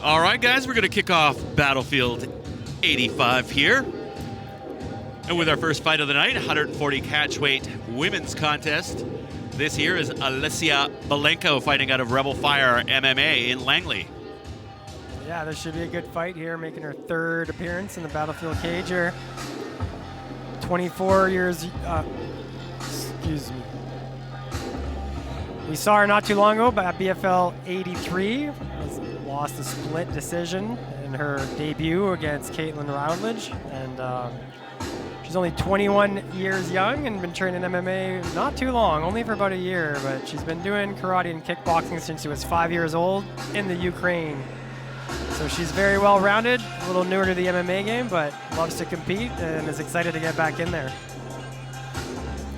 All right, guys, we're going to kick off Battlefield 85 here. And with our first fight of the night, 140 catchweight women's contest. This here is Alicia Bilenko fighting out of Rebel Fire MMA in Langley. Yeah, this should be a good fight here, making her third appearance in the Battlefield cage here. 24 years, excuse me. We saw her not too long ago at BFL85, lost a split decision in her debut against Caitlin Routledge. And she's only 21 years young and been training MMA not too long, only for about a year, but she's been doing karate and kickboxing since she was 5 years old in the Ukraine. So she's very well-rounded, a little newer to the MMA game, but loves to compete and is excited to get back in there.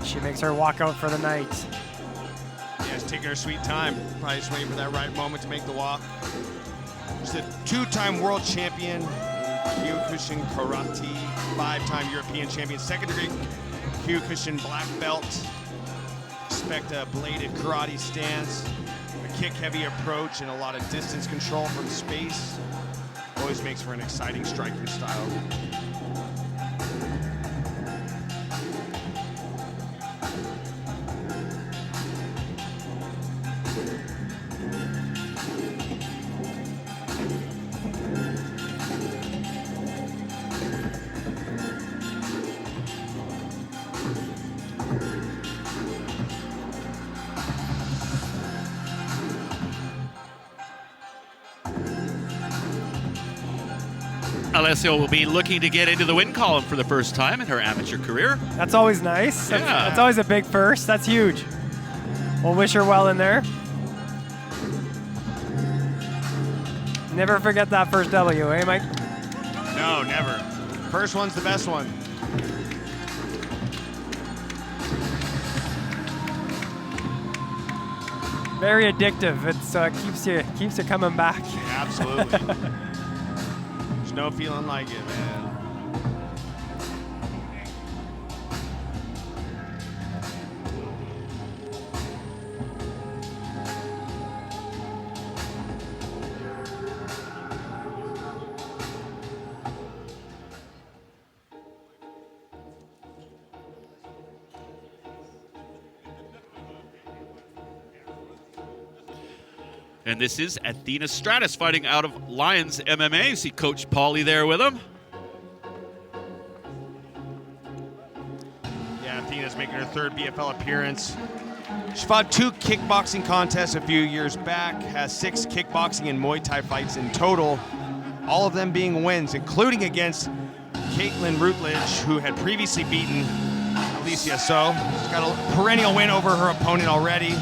She makes her walk out for the night. Yeah, she's taking her sweet time. Probably just waiting for that right moment to make the walk. She's a two-time world champion in Kyokushin Karate, five-time European champion, second-degree Kyokushin black belt. Expect a bladed karate stance, a kick-heavy approach, and a lot of distance control from space. Always makes for an exciting striking style. Alessio will be looking to get into the win column for the first time in her amateur career. That's always nice. Yeah. That's always a big first. That's huge. We'll wish her well in there. Never forget that first W, eh, Mike? No, never. First one's the best one. Very addictive. It keeps you coming back. Absolutely. There's no feeling like it, man. And this is Athena Stratus fighting out of Lions MMA. See Coach Paulie there with him. Yeah, Athena's making her third BFL appearance. She fought 2 kickboxing contests a few years back, has 6 kickboxing and Muay Thai fights in total, all of them being wins, including against Caitlin Routledge, who had previously beaten Alicia. So she's got a perennial win over her opponent already,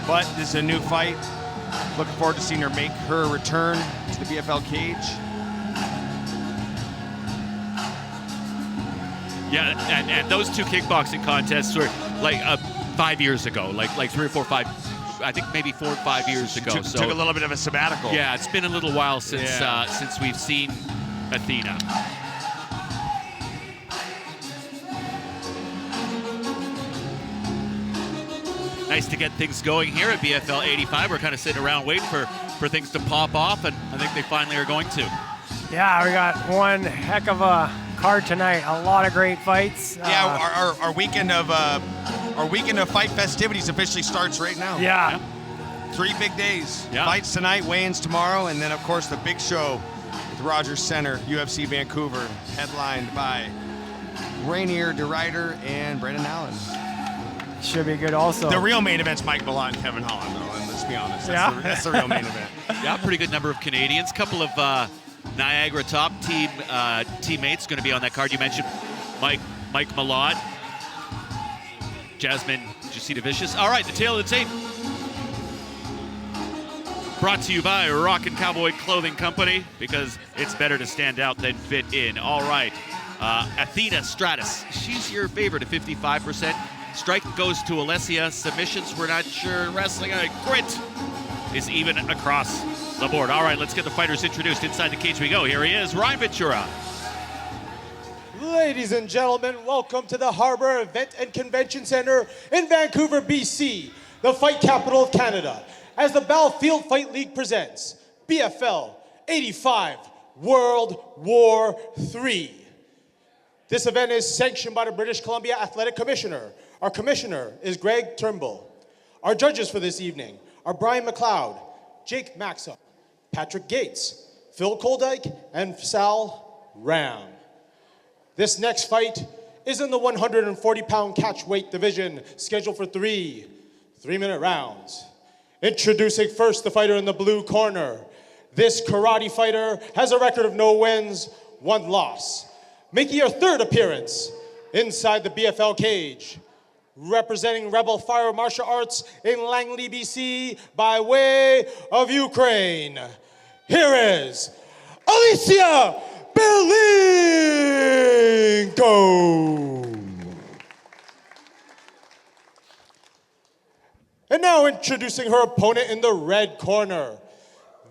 but this is a new fight. Looking forward to seeing her make her return to the BFL cage. Yeah, and those 2 kickboxing contests were like 5 years ago, like 3 or 4, 5, I think maybe 4 or 5 years ago. Took a little bit of a sabbatical. Yeah, it's been a little while since since we've seen Athena. Nice to get things going here at BFL 85. We're kind of sitting around waiting for things to pop off, and I think they finally are going to. Yeah, we got one heck of a card tonight. A lot of great fights. Yeah, our weekend of fight festivities officially starts right now. Yeah. 3 big days. Yeah. Fights tonight, weigh-ins tomorrow, and then of course the big show at the Rogers Centre, UFC Vancouver, headlined by Rainier DeRuyter and Brendan Allen. Should be good also. The real main event's Mike Malott and Kevin Holland, though, and let's be honest. That's the real main event. Yeah, pretty good number of Canadians. Couple of Niagara top team teammates going to be on that card. You mentioned Mike Malott, Jasmine Vicious. All right, the tail of the tape. Brought to you by Rockin' Cowboy Clothing Company, because it's better to stand out than fit in. All right, Athena Stratus. She's your favorite at 55%. Strike goes to Alessia. Submissions, we're not sure. Wrestling, grit is even across the board. All right, let's get the fighters introduced. Inside the cage we go. Here he is, Ryan Ventura. Ladies and gentlemen, welcome to the Harbour Event and Convention Centre in Vancouver, BC, the fight capital of Canada, as the Battlefield Fight League presents BFL BFL85 World War III. This event is sanctioned by the British Columbia Athletic Commissioner. Our commissioner is Greg Turnbull. Our judges for this evening are Brian McLeod, Jake Maxim, Patrick Gates, Phil Koldyke, and Sal Ram. This next fight is in the 140-pound catch weight division, scheduled for three 3-minute rounds. Introducing first the fighter in the blue corner. This karate fighter has a record of no wins, 1 loss. Making her 3rd appearance inside the BFL cage. Representing Rebel Fire Martial Arts in Langley, BC, by way of Ukraine. Here is Alicia Bilenko. And now introducing her opponent in the red corner.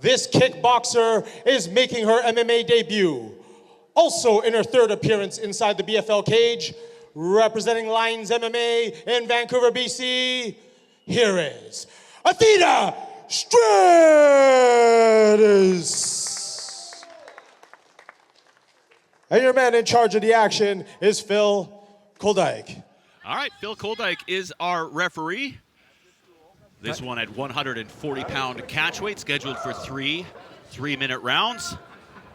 This kickboxer is making her MMA debut. Also in her 3rd appearance inside the BFL cage, representing Lions MMA in Vancouver, BC, here is Athena Stratus. And your man in charge of the action is Phil Koldyke. All right, Phil Koldyke is our referee. This one at 140-pound catch weight, scheduled for 3-minute rounds.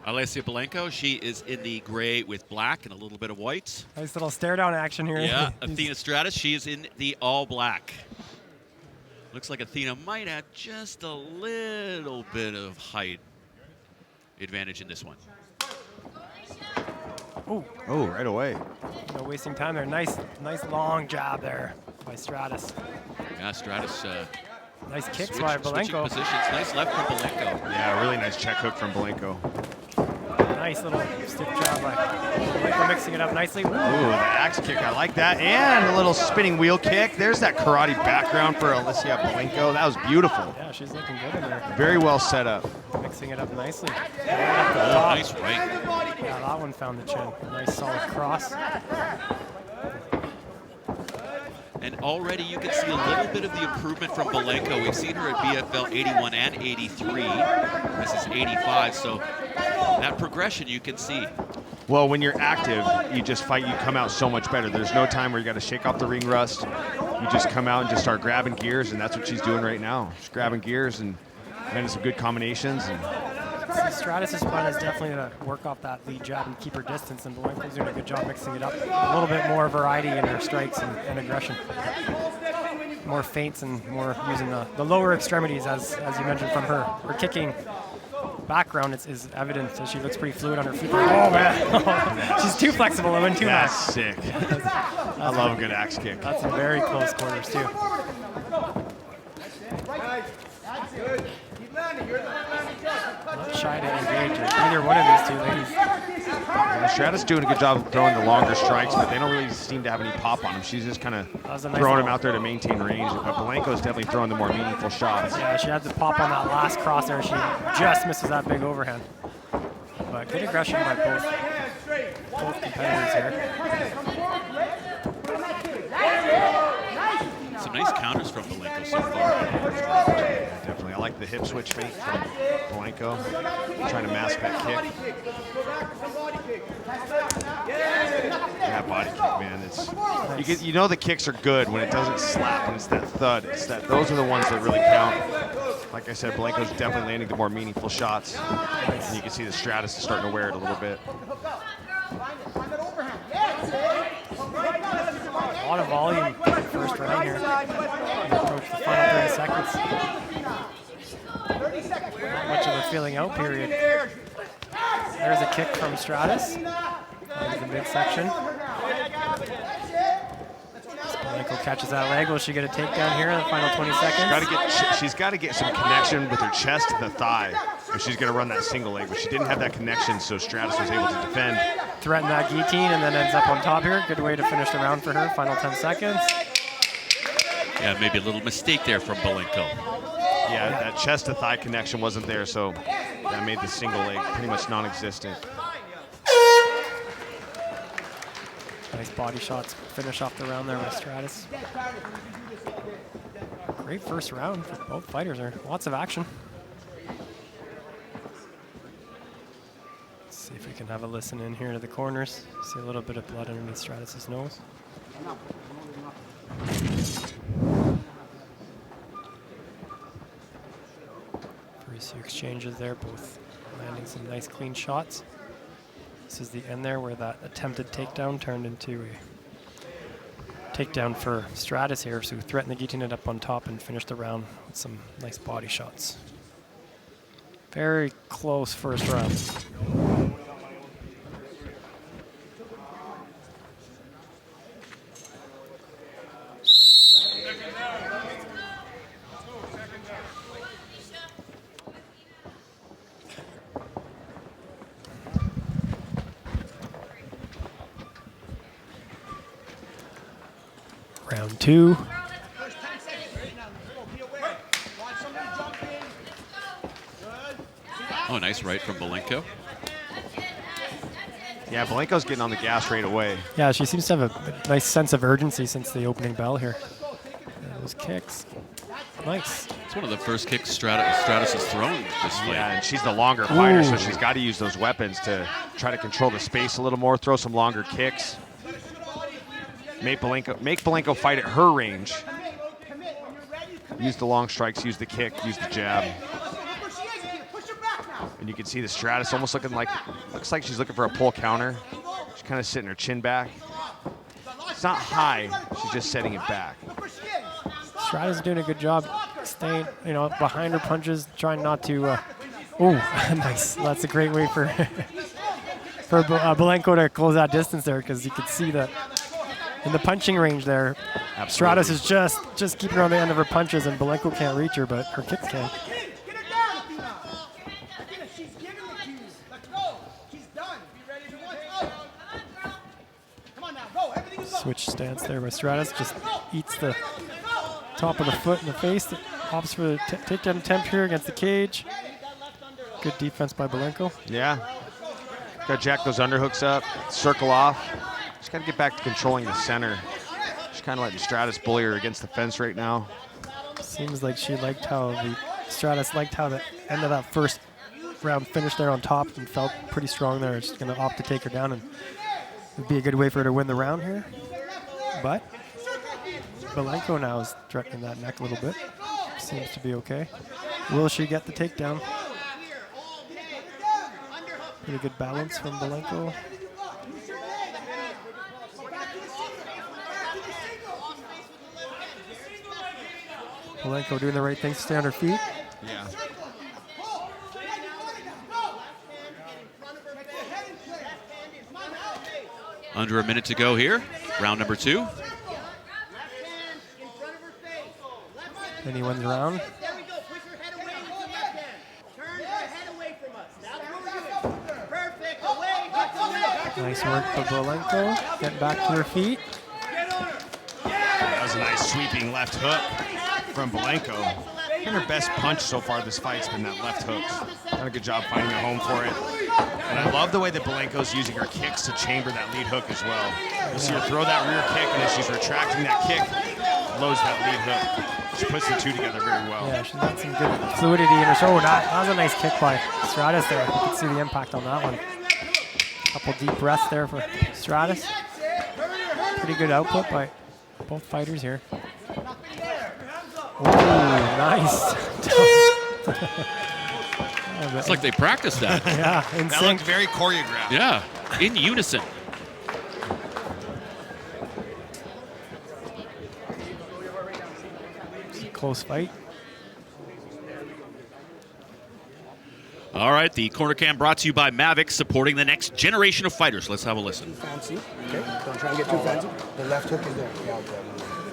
Alicia Bilenko, she is in the gray with black and a little bit of white. Nice little stare down action here. Yeah, Athena Stratus, she is in the all black. Looks like Athena might have just a little bit of height advantage in this one. Oh, right away. No wasting time there. Nice long jab there by Stratus. Yeah, Stratus. Nice kicks Switching by Bilenko. positions. Nice left from Bilenko. Yeah, really nice check hook from Bilenko. Nice little stiff jab by Bilenko, mixing it up nicely. Ooh, the axe kick, I like that. And a little spinning wheel kick. There's that karate background for Alicia Bilenko. That was beautiful. Yeah, she's looking good in there. Very well set up. Mixing it up nicely. Nice right. Yeah, that one found the chin. Nice solid cross. And already you can see a little bit of the improvement from Bilenko. We've seen her at BFL 81 and 83. This is 85, so that progression you can see. Well, when you're active, you just fight, you come out so much better. There's no time where you got to shake off the ring rust. You just come out and just start grabbing gears, and that's what she's doing right now. She's grabbing gears and landing some good combinations. And Stratus' plan is definitely to work off that lead jab and keep her distance, and Bilenko's doing a good job mixing it up. A little bit more variety in her strikes and aggression. More feints and more using the lower extremities, as you mentioned from her. Her kicking background is evident, so she looks pretty fluid on her feet. Oh, man. She's too flexible. I went too much. that's sick. I love a good axe kick. That's in very close quarters, too. Not shy to engage either one of these two ladies. Yeah, Stratus doing a good job of throwing the longer strikes, but they don't really seem to have any pop on them. She's just kind of throwing them out there to maintain range. But Bilenko's definitely throwing the more meaningful shots. Yeah, she had the pop on that last cross there. She just misses that big overhand. But good aggression by both competitors here. Some nice counters from Bilenko so far. Yeah, definitely. I like the hip switch feint from Bilenko, trying to mask that kick. Yeah, body kick, man. It's you know the kicks are good when it doesn't slap and it's that thud. Those are the ones that really count. Like I said, Bilenko's definitely landing the more meaningful shots. And you can see the Stratus is starting to wear it a little bit. A lot of volume in the first round here. Approach the final 30 seconds. Not much of a feeling out period. There's a kick from Stratus. Into the midsection. Bilenko catches that leg. Will she get a takedown here in the final 20 seconds? She's got to get some connection with her chest and the thigh if she's going to run that single leg. But she didn't have that connection, so Stratus was able to defend. Threaten that guillotine and then ends up on top here. Good way to finish the round for her. Final 10 seconds. Yeah, maybe a little mistake there from Bilenko. Yeah, that chest to thigh connection wasn't there, so that made the single leg pretty much non-existent. Nice body shots. Finish off the round there with Stratus. Great first round for both fighters there. Lots of action. can have a listen in here to the corners. See a little bit of blood underneath Stratus's nose. 3 exchanges there, both landing some nice clean shots. This is the end there where that attempted takedown turned into a takedown for Stratus here, so threatened the guillotine up on top and finished the round with some nice body shots. Very close first round. Round 2. Oh, nice right from Bilenko. Yeah, Bilenko's getting on the gas right away. Yeah, she seems to have a nice sense of urgency since the opening bell here. And those kicks. Nice. It's one of the first kicks Stratus has thrown this fight. Yeah, and she's the longer fighter, so she's got to use those weapons to try to control the space a little more, throw some longer kicks. Make Bilenko fight at her range. Use the long strikes, use the kick, use the jab. And you can see the Stratus almost looks like she's looking for a pull counter. She's kind of sitting her chin back. It's not high, she's just setting it back. Stratus is doing a good job staying, behind her punches, trying not to. Oh, nice. That's a great way for Bilenko to close that distance there, because you could see that in the punching range there. Absolutely. Stratus is just keeping her on the end of her punches, and Bilenko can't reach her, but her kicks can. Switch stance there by Stratus, just eats the top of the foot in the face. Opts for the takedown attempt here against the cage. Good defense by Bilenko. Yeah. Got to jack those underhooks up, circle off. Just got to get back to controlling the center. She's kind of letting Stratus bully her against the fence right now. Seems like Stratus liked how the end of that first round finished there on top and felt pretty strong there. It's going to opt to take her down, and it would be a good way for her to win the round here. But Bilenko now is threatening that neck a little bit. Seems to be okay. Will she get the takedown? Pretty good balance from Bilenko. Bilenko doing the right things to stay on her feet. Yeah. Under a minute to go here. Round number 2. Then he wins the round. Nice work for Bilenko. Get back to her feet. That was a nice sweeping left hook from Bilenko. I think her best punch so far this fight's been that left hook. Done a good job finding a home for it. And I love the way that Bilenko's using her kicks to chamber that lead hook as well. You'll see her throw that rear kick, and as she's retracting that kick, loads that lead hook. She puts the two together very well. Yeah, she's got some good fluidity in her shoulder. That was a nice kick by Stratus there. You can see the impact on that one. Couple deep breaths there for Stratus. Pretty good output by both fighters here. Ooh, nice. It's like they practiced that. Yeah, in That sync. looked very choreographed. Yeah, in unison. It's a close fight. All right, the corner cam brought to you by Mavic, supporting the next generation of fighters. Let's have a listen. Fancy, okay? Don't try and get too fancy. The left hook is there. Yeah, okay.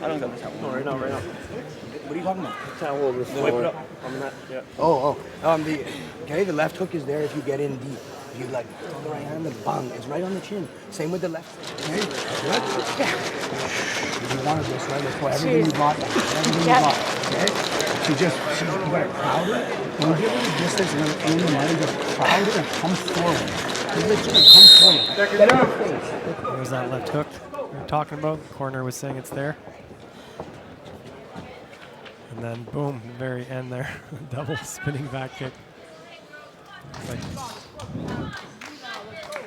I don't got the towel. No, right now. What are you talking about? The towel. Wipe it up. I'm not. Yeah. The left hook is there if you get in deep. If you throw the right hand and bang, it's right on the chin. Same with the left. Okay. Good. Yeah. If you want to just right, let's go. Everything you got. Everything you got. Okay. You got to crowd it. When you give it a distance and then aim the money, just crowd it and come forward. Just literally come forward. Get in her face. There's that left hook we were talking about. The corner was saying it's there. And then boom, very end there. Double spinning back kick.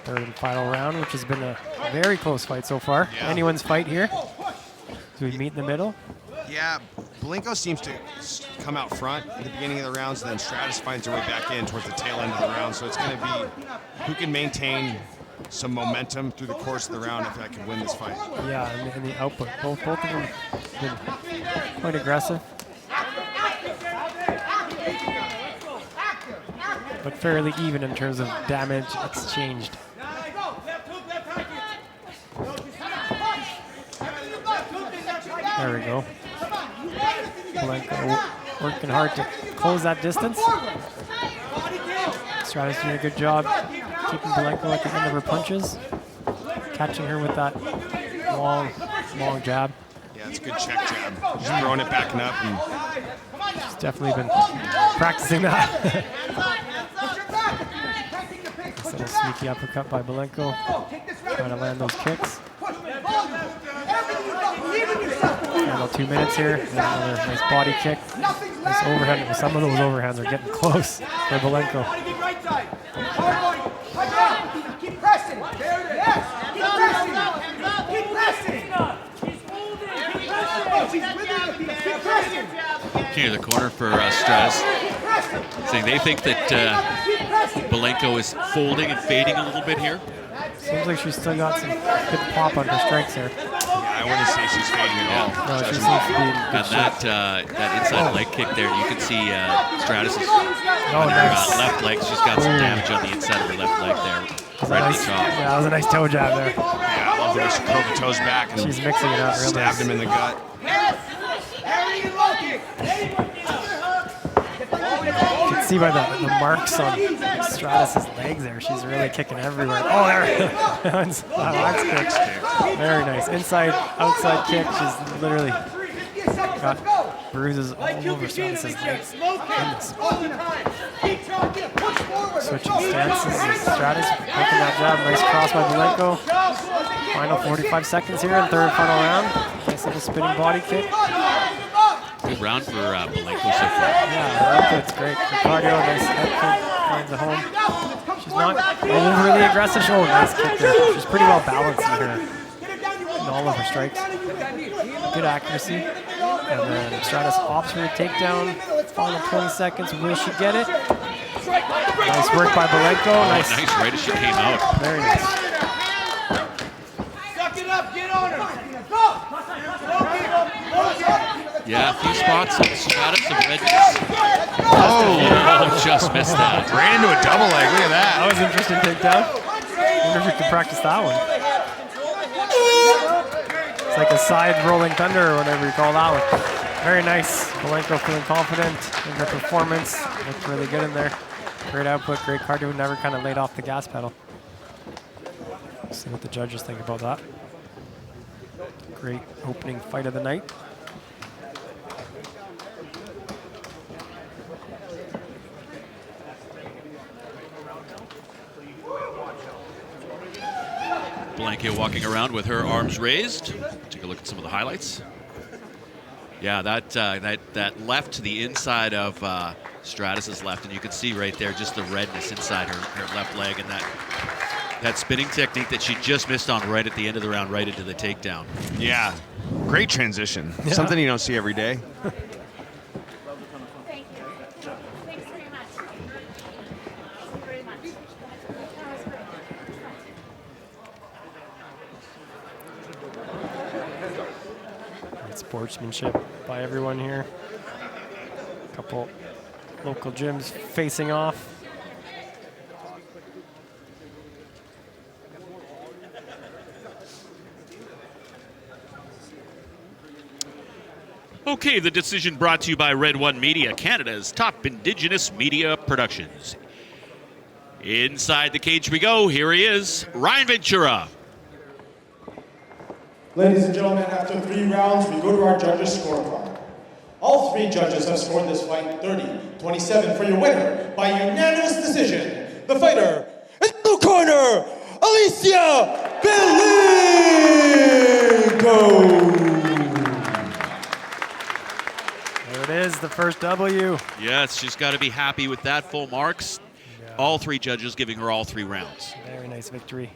Third and final round, which has been a very close fight so far. Yeah. Anyone's fight here. So we meet in the middle. Yeah, Bilenko seems to come out front at the beginning of the rounds, and then Stratus finds her way back in towards the tail end of the round. So it's going to be who can maintain some momentum through the course of the round if I can win this fight. Yeah, and the output. Both of them have been quite aggressive. But fairly even in terms of damage exchanged. There we go. Bilenko working hard to close that distance. Stratus doing a good job keeping Bilenko at the end of her punches, catching her with that long jab. Yeah, it's a good check jab. Just throwing it back and up. And She's definitely been practicing that. So a sneaky uppercut by Bilenko, trying to land those kicks. About 2 minutes here. Another nice body kick. Nice overhand. Some of those overhands are getting close for Bilenko. Keep pressing. There it is. Keep pressing. Keep pressing. Keep pressing. Here, the corner for Stratus, saying they think that Bilenko is folding and fading a little bit here. Seems like she's still got some good pop on her strikes here. I wouldn't say she's fading at all. No, she seems to be in good And that inside leg kick there, you can see Stratus is Oh, on her nice. left leg. She's got some damage on the inside of her left leg there. Right in the jaw. Yeah, that was a nice toe jab there. Yeah, I love the way she curled the toes back and She's mixing it up real stabbed nice. him in the gut. You can see by the marks on Stratus's legs there. She's really kicking everywhere. Oh, there. That's kick. Very nice. Inside, outside kick. She's literally got bruises all over Stratus's legs. Goodness. Switching stances. Stratus making that jab. Nice cross by Bilenko. Final 45 seconds here in third final round. Nice little spinning body kick. Good round for Bilenko so far. Yeah, her output's great. Her cardio, nice head kick, finds a home. She's not overly aggressive. Oh, nice kick there. She's pretty well balanced in all of her strikes. Good accuracy. And then Stratus opts for a takedown. Final 20 seconds. Will she get it? Nice work by Bilenko. Nice. Nice right as she came out. Very nice. Suck it up. Get on her. Yeah, a few spots on Stratus of edges. Oh, just missed that. Ran into a double leg. Look at That that. was an interesting takedown. I wonder if we can practice that one. It's like a side rolling thunder or whatever you call that one. Very nice. Bilenko feeling confident in her performance. Looked really good in there. Great output, great cardio. Never kind of laid off the gas pedal. See what the judges think about that. Great opening fight of the night. Bilenko walking around with her arms raised. Take a look at some of the highlights. Yeah, that left to the inside of Stratus's left, and you can see right there just the redness inside her left leg, and that spinning technique that she just missed on right at the end of the round, right into the takedown. Yeah, great transition. Yeah. Something you don't see every day. Thank you. Thanks very much. Thank you very much. That was great. Great sportsmanship by everyone here. A couple local gyms facing off. Okay, the decision brought to you by Red One Media, Canada's top Indigenous media productions. Inside the cage we go. Here he is, Ryan Ventura. Ladies and gentlemen, after 3 rounds, we go to our judges' scorecard. All 3 judges have scored this fight 30-27 for your winner by unanimous decision. The fighter is blue corner, Alicia Bilenko. There it is, the first W. Yes, she's got to be happy with that. Full marks. All 3 judges giving her all 3 rounds. Very nice victory.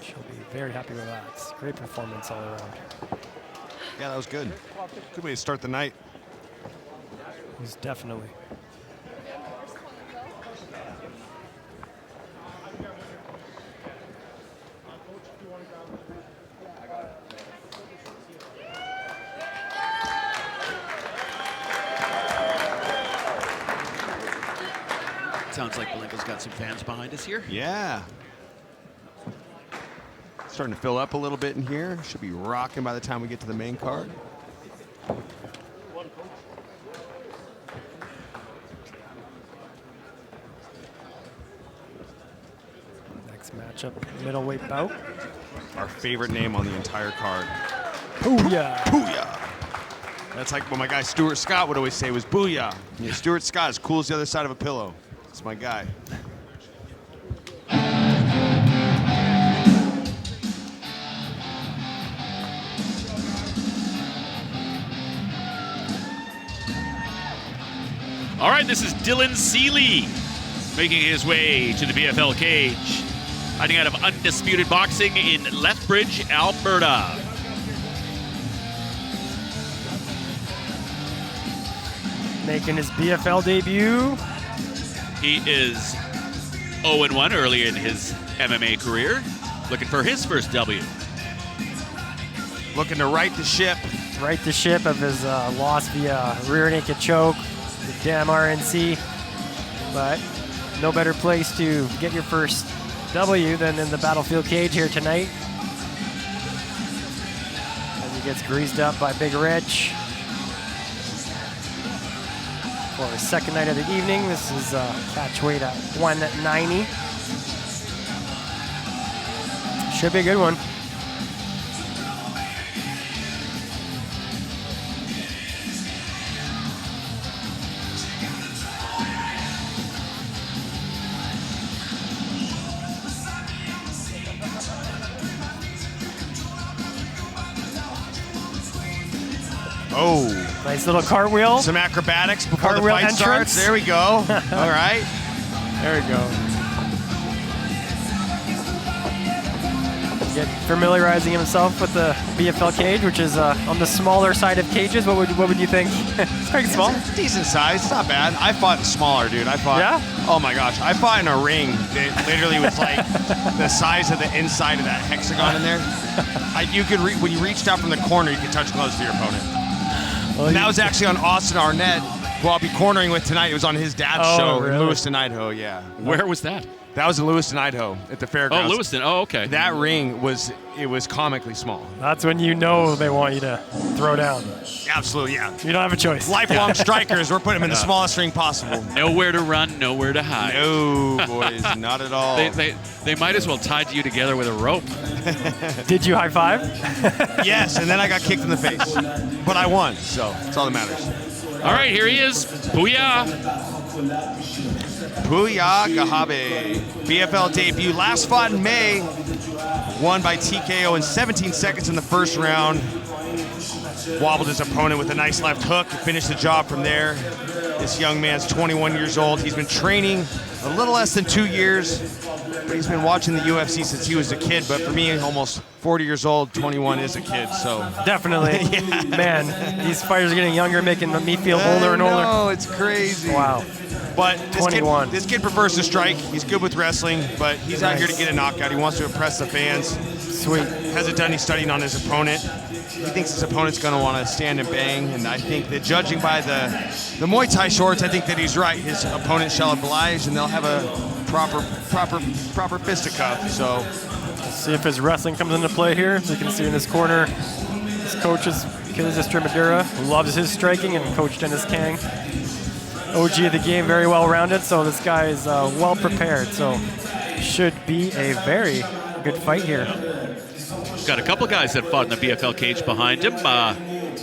She'll be very happy with that. It's a great performance all around. Yeah, that was good. Good way to start the night. It was definitely. Sounds like Bilenko's got some fans behind us here. Yeah. Starting to fill up a little bit in here. Should be rocking by the time we get to the main card. Next matchup, middleweight bout. Our favorite name on the entire card. Booyah! Booyah! That's like what my guy Stuart Scott would always say was booyah. Yeah, Stuart Scott is cool as the other side of a pillow. That's my guy. All right, this is Dylan Seeley making his way to the BFL cage. Fighting out of Undisputed Boxing in Lethbridge, Alberta. Making his BFL debut. He is 0-1 early in his MMA career, looking for his first W. Looking to right the ship. Right the ship of his loss via rear naked choke, the damn RNC. But no better place to get your first W than in the battlefield cage here tonight. As he gets greased up by Big Rich. For his second night of the evening, this is catch weight at 190. Should be a good one. Oh. Nice little cartwheel. Some acrobatics before Cartwheel the fight entrance. starts. There we go. All right. There we go. Get familiarizing himself with the BFL cage, which is on the smaller side of cages. What would you think? It's pretty small. It's decent size. It's not bad. I fought smaller, dude. I fought. Yeah? Oh my gosh. I fought in a ring that literally was like the size of the inside of that hexagon in there. You could when you reached out from the corner, you could touch close to your opponent. Well, And that was actually on Austin Arnett, who I'll be cornering with tonight. It was on his dad's show in really? Lewiston, Idaho. Yeah. Where was that? That was in Lewiston, Idaho, at the Oh, fairgrounds. Lewiston. Oh, okay. That ring was comically small. That's when you know they want you to throw down. Absolutely, yeah. You don't have a choice. Lifelong strikers. We're putting them in the smallest ring possible. Nowhere to run, nowhere to hide. No, boys, not at all. They might as well tie you together with a rope. Did you high five? Yes, and then I got kicked in the face. But I won, so that's all that matters. All right, here he is. Booyah. Booyah Ghahve. BFL debut. Last fought in May. Won by TKO in 17 seconds in the first round. Wobbled his opponent with a nice left hook to finish the job from there. This young man's 21 years old. He's been training a little less than 2 years, but he's been watching the UFC since he was a kid. But for me, almost 40 years old, 21 is a kid, so. Definitely. Yeah. Man, these fighters are getting younger, making me feel older and older. Oh, it's crazy. Wow. But this 21. This kid prefers to strike. He's good with wrestling, but he's out here to get a knockout. He wants to impress the fans. Sweet. Hasn't done any studying on his opponent. He thinks his opponent's going to want to stand and bang, and I think that judging by the Muay Thai shorts, I think that he's right. His opponent shall oblige, and they'll have a proper fisticuff. So Let's see if his wrestling comes into play here. As you can see in his corner, his coach is Kizis Madura, who loves his striking, and Coach Dennis Kang. OG of the game, very well rounded, so this guy is well prepared. So should be a very good fight here. Got a couple guys that fought in the BFL cage behind him.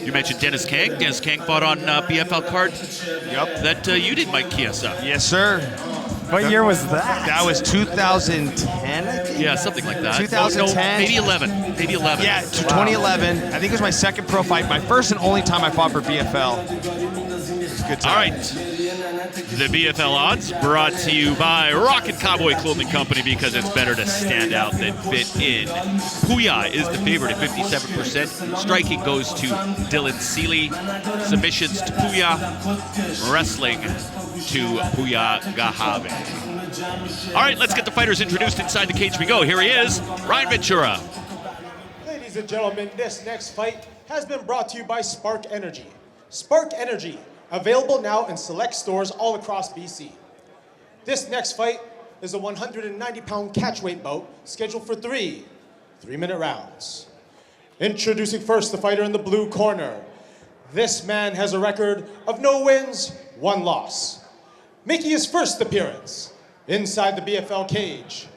You mentioned Dennis Kang. Dennis Kang fought on BFL card. Yep. That you did, Mike Chiesa. yes, sir. What year was that? That was 2010, I think. Yeah, something like that. 2010. No, maybe 11. Maybe 11. Yeah, 2011. I think it was my second pro fight. My first and only time I fought for BFL. Good time. All right. The BFL odds brought to you by Rocket Cowboy Clothing Company, because it's better to stand out than fit in. Puya is the favorite at 57%. Striking goes to Dylan Seeley. Submissions to Puya. Wrestling to Puya Ghahve. All right, let's get the fighters introduced. Inside the cage we go. Here he is, Ryan Ventura. Ladies and gentlemen, this next fight has been brought to you by Spark Energy. Spark Energy, available now in select stores all across BC. This next fight is a 190-pound catchweight bout scheduled for three 3-minute rounds. Introducing first the fighter in the blue corner. This man has a record of no wins, 1 loss. Making his first appearance inside the BFL cage,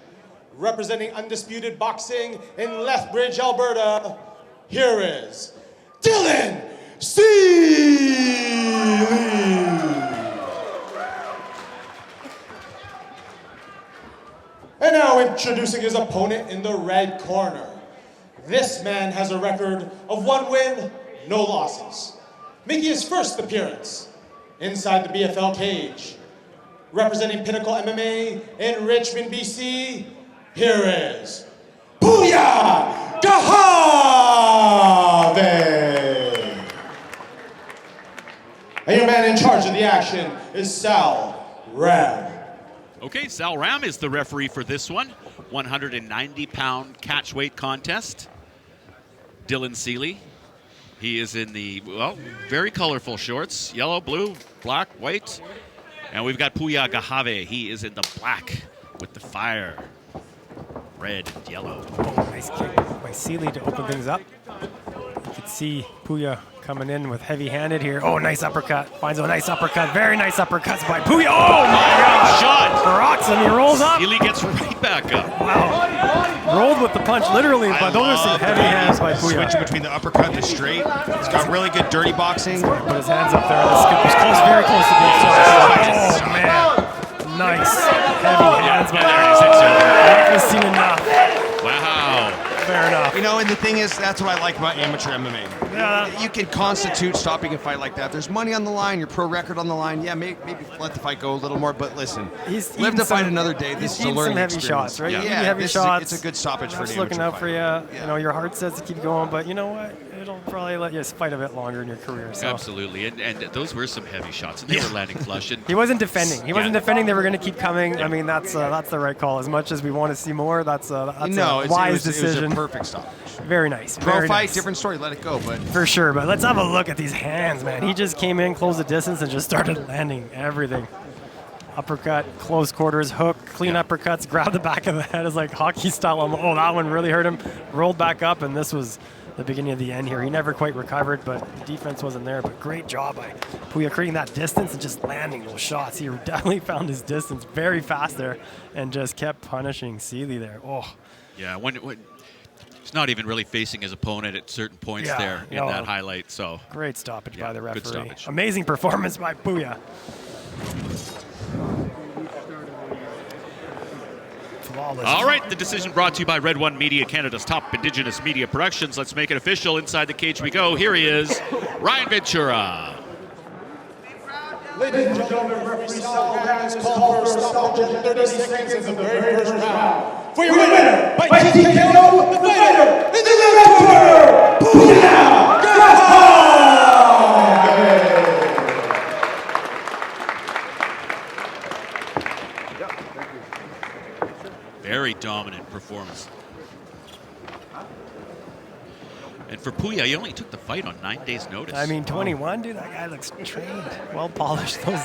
representing undisputed boxing in Lethbridge, Alberta, here is Dylan Seeley. And now introducing his opponent in the red corner. This man has a record of 1 win, no losses. Making his first appearance inside the BFL cage, representing Pinnacle MMA in Richmond, BC, here is Puya Ghahve. And your man in charge of the action is Sal Ram. Okay, Sal Ram is the referee for this one. 190-pound catchweight contest. Dylan Seeley. He is in the, well, very colorful shorts. Yellow, blue, black, white. And we've got Puya Ghahve. He is in the black with the fire. Red and yellow. Oh, nice kick by Seeley to open things up. You can see Puya coming in with heavy-handed here. Oh, nice uppercut. Finds a nice uppercut. Very nice uppercuts by Puya. Oh, my God. Shot. Rocks him. He rolls up. Seeley gets right back up. Wow. Rolled with the punch, literally, but those are some heavy hands by Puya. Switching between the uppercut and the straight. He's got really good dirty boxing. Put his hands up there. The skip was close, very close to being shot. Oh, man. Nice. Heavy hands by there. Haven't seen enough. Wow. Fair enough. You know, and the thing is, that's what I like about amateur MMA. Yeah. You can constitute stopping a fight like that. There's money on the line, your pro record on the line. Yeah, maybe let the fight go a little more, but listen, live to fight another day. This is a learning heavy experience. shots, right? Yeah. You need heavy shots. It's a good stoppage for the looking amateur out for you. fight. You know, your heart says to keep going, but you know what? It'll probably let you fight a bit longer in your career. So. Absolutely, and those were some heavy shots, and they were landing flush. And He wasn't defending. He wasn't defending. They were going to keep coming. Yeah. I mean, that's the right call. As much as we want to see more, that's a It wise was decision. a perfect stoppage. Very nice. Pro Very fight, nice. different story. Let it go, but For sure, but let's have a look at these hands, man. He just came in, closed the distance, and just started landing everything. Uppercut, close quarters, hook, clean uppercuts, grab the back of the head is like hockey style. Oh, that one really hurt him. Rolled back up, and this was the beginning of the end here. He never quite recovered, but the defense wasn't there. But great job by Puya creating that distance and just landing those shots. He definitely found his distance very fast there and just kept punishing Seeley there. Oh. yeah, when he's not even really facing his opponent at certain points there in that highlight. So Great stoppage by the good referee. stoppage. Amazing performance by Puya. Flawless. all right, the decision brought to you by Red One Media, Canada's top Indigenous media productions. Let's make it official. Inside the cage we go. Here he is, Ryan Ventura. Ladies and gentlemen, referee Sal Ram is called for a stoppage in 30 seconds in the very first round. For your winner, by TKO, the fighter in the red corner, Puya Ghahve. Very dominant performance. And for Puya, he only took the fight on 9 days' notice. I mean, 21, dude, that guy looks trained, well polished. Those.